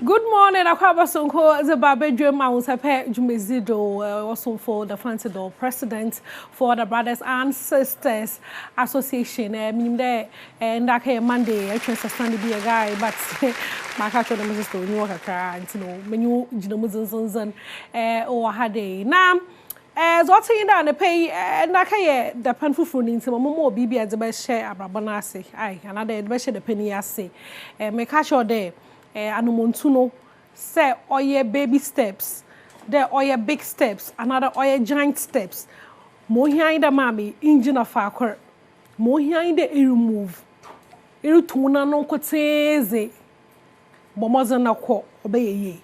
Good morning, Akwaba Sonko, the Badwam Ahosepe Jumezido, also for the Fancy President for the Brothers and Sisters Association. Meaning there, and that Monday, I trust to be a guy, but my catcher, the Mrs. New York, and you know, menu, Jinamuzans, or had a nam. As what's in the pay, and I the penful food into more BB as the best share Abrabanasi. Aye, another best share the penny I say. Make catch your day. Anumontuno say oye baby steps, there oye big steps, another oye giant steps. Mo here the mommy engine of our mo here in the remove. Iru tuna no koteze. Bomoza na ko obey ye.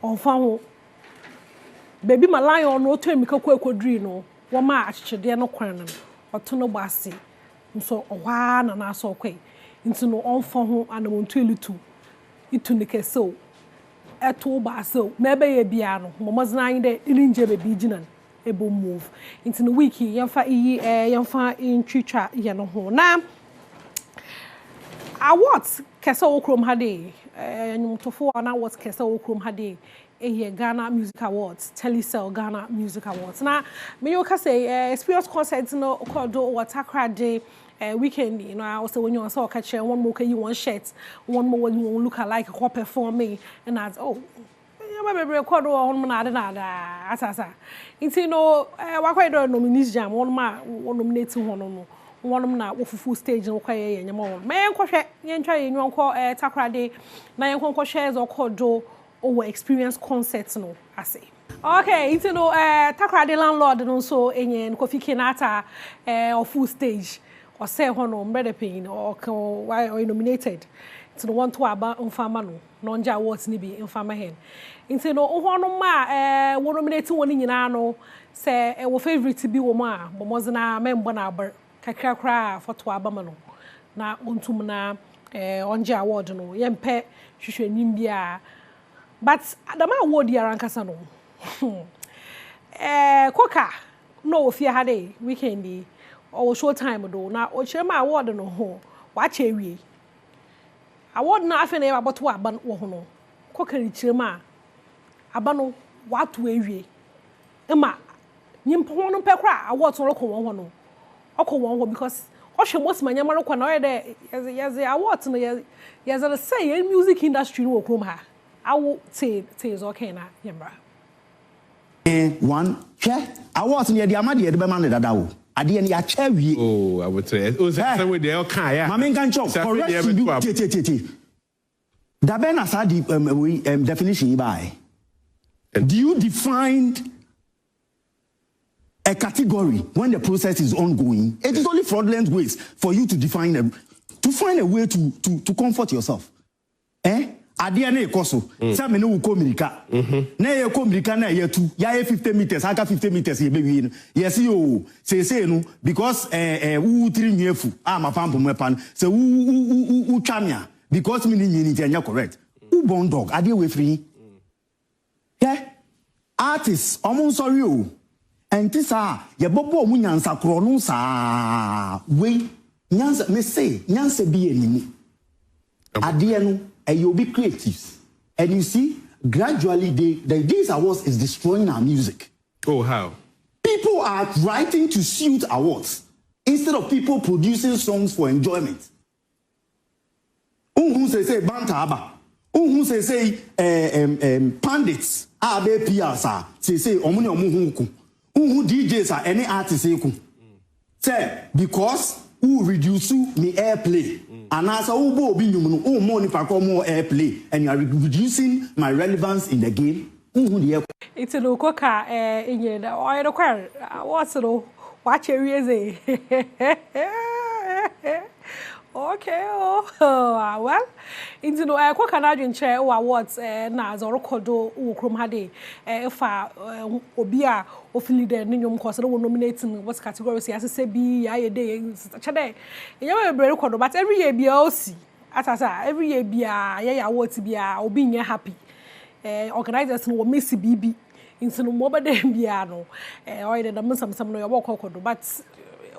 Onfa baby my lion no to emika kwadri no. Wo ma achede no kwan no. Otono basi. Nso owa na na so kwai. Nti no onfa ho anamontu elutu. Itunike so eto ba so mebe ye bia no momozna yin de ilinje be biginan ebo move into the week yemfa iyi yemfa intwitwa ye no ho na awards kesa okrom hade nyumtofo na awards kesa okrom hade ehie Ghana Music Awards Telecel Ghana Music Awards na me yo ka say experience concert no kodo watakra day weekend, you know, I also when you saw catch one more you one shirt, one more when you look alike or perform me, and I oh, you remember record on manada, asasa. It's you know, what quite don't nominees jam one nominating one na full stage no kway and your man kwashe yen try you call takra day na yen kon shares or kodo over experience concerts no I say. Okay, it's you know takra day landlord no so enyen Kofi Kenata or full stage. Or say hono mbrede pain or why or nominated to the one to about unfama no nonja awards ni bi unfama hen into no hono ma wo nominate woni nyina no say wo favorite bi wo ma bomoz na member na ber kakra kra foto abama no na ontum na onja award no yempe hwehwenim bia but adama award ya rankasa no KOKA no ofia hade weekend or short time do na o chema award no ho wa chewie award na afi na about wa ban wo ho no KOKA ri chema aba no wa to awie ema nyimpo no pekra award so roko won ho no okọ won ho because o hwe most manyama roko na o de yes award no yes the say music industry no okrom ha awo say is okay na yemra one che award no ye de amade ye de be man dada wo ade ne ya chawie oh I would say o say we dey kan ya mama nkan chok correct you da be na sa di definition by do you define a category when the process is ongoing? It is only fraudulent ways for you to define to find a way to comfort yourself. Ade na ekoso say me no ko mirika na ye ko mirika na ye tu ya 50 meters aka 50 meters ye be wi yes yo say no because wu tiri nyefu ma pampo mepan say wu twamia because me ni anya correct who born dog ade we free artists omo sorry o enti sa ye bobo omu nyansa kro no sa we nyansa me say nyansa bi enini ade no you'll be creatives, and you see gradually these awards is destroying our music. Oh, how? People are writing to suit awards instead of people producing songs for enjoyment. Who say bantaba? Who say pandits? Abe piasa say omuni omuhuku. Who DJs are any artist say because who reduce me airplay. And as who bo obi nyum no who more nipa ko more airplay and you are reducing my relevance in the game. It's a KOKA in the oil choir. What's no watch area okay well into no KOKA na dwen chair awards na zoro kodo ukrom hade fa obi a ofili de nyom ko so no nominating what category say bi ya ye dey chede yeye be record but every year bia osi atasa every year bia ya awards bia obi nya happy organizers no miss bibi into no mo be dem bia no oil de dem some no your kokodo but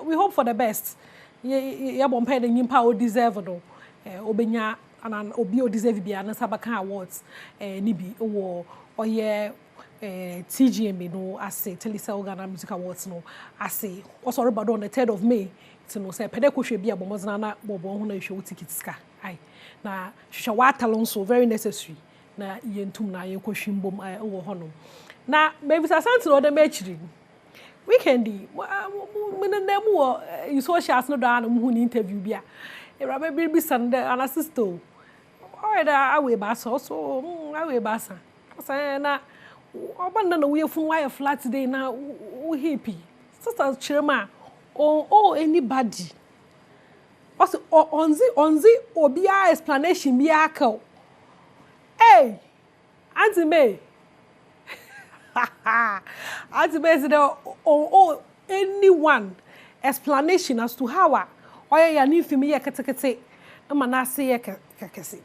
we hope for the best ye bompa de nyimpa o deserve no obenya an obi o deserve bia na sabaka awards ni bi wo oye TGM no ase Telisa Ghana Music Awards no ase also about on the 3rd of May to no say pede ko hwe bia bomozna na bobo ho na hwe tickets ka ai na hwe wa talon so very necessary na yentum na ye ko hwimbom wo ho no na maybe santi no de mechiri weekendi menene mu you socials no da na mu ni interview bia Rabbi Bibi Sunday an assistant. Oh, away bass also. Away bass. Say na. Oban na we fun why flat today na we happy. Sister Chirema. Oh anybody. Also onzi obia explanation bi akao. Hey, Auntie May. Auntie May said oh anyone explanation as to how oya ya ni fimi ye ketekete ama na ase ye kekese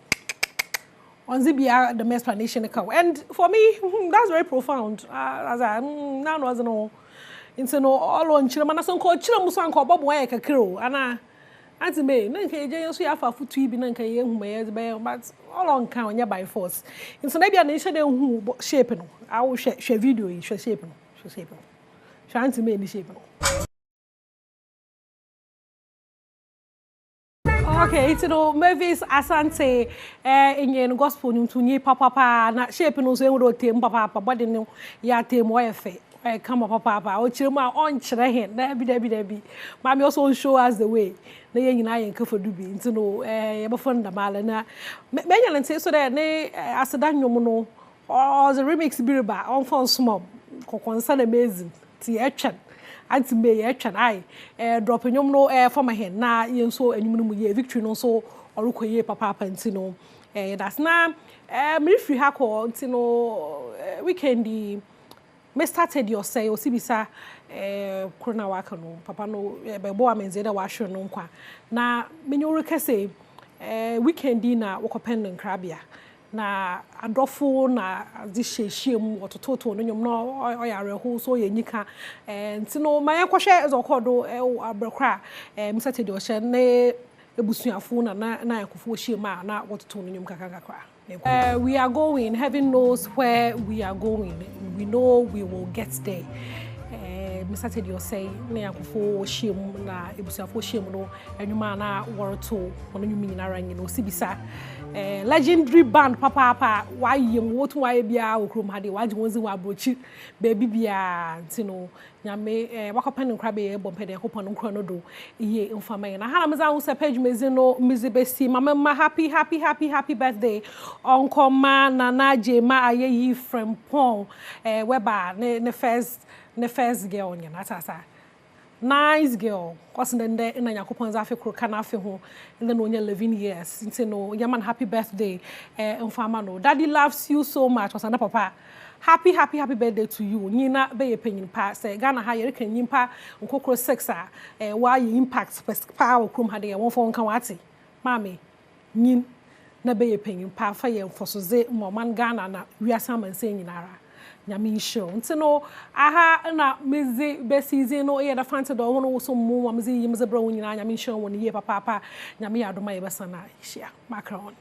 onzi bia the explanation ka and for me that's very profound as I now no as no into no all on chira na so ko chira mu so anka obobo ye kekero ana Auntie May na nka ye so ya fa futu bi na nka ye hu me but all on kan onya by force into na bia na hye de hu shape no I will share video yi share shape no Auntie May ni shape no. Okay, it's Mavis Asante in gospel to ni papa na shape no so we tem papa body no ya tem wo efe come papa o chirema on chire hen na bi ma me also show us the way na ye nyina ye nka fodu bi nti no ye bo fon da mala na me nyala nti so that ne aseda nwom no or the remix bi ba on phone small kokonsa na amazing ti etwen Auntie May etwan ai drop nyom no for my hand na yenso anyum no mu ye victory no so orukoye papa nti no that's na me free ha ko nti no weekendi me started your say o sibisa corona waka no papa no be bo amenze da wa hwe no nkwa na me nyu rekase weekendi na wokopen nkrabia na adofo na dishehiem otototo no nyom no oyare so yenyika nti no maye kwhwe ezokodo abrekra msatedi o hye ne ebusuafo na yakofo hiem na wototo no nyom kakakakra we are going, heaven knows where we are going, we know we will get there. Mr. Teddy you say na yakofo hiem na ebusuafo hiem no enwuma na woroto ono nyumi nyinara nyi no sibisa legendary band papa why yem wotu why bia okrom hade waje wonzi wa brochi baby bia ntino nyame wakopa nkra be bompede kopa nkra no do iye mfama na hala meza wo page mezi no mizibesi mama happy birthday onko ma na naje ma ayeyi from pon weba ne first girl nya natasa nice girl cause ndende ina yakopon za afi kroka na afi ho and then onye 11 years nti no yaman happy birthday mfama no daddy loves you so much cause na papa happy birthday to you nyina be ye panyin pa say Ghana ha ye kan nyimpa nkokoro 6 a why impact pa okrom ha de ye wonfo nka wate mami nyin na be ye panyin pa fa ye mfosoze moman Ghana na wiasa man say nyinara nyame show nti no aha na mezi be season no ye da fante do wono so mu mezi yimze bra wonyina nyame show woni ye papa nyame adoma ye besana hia macron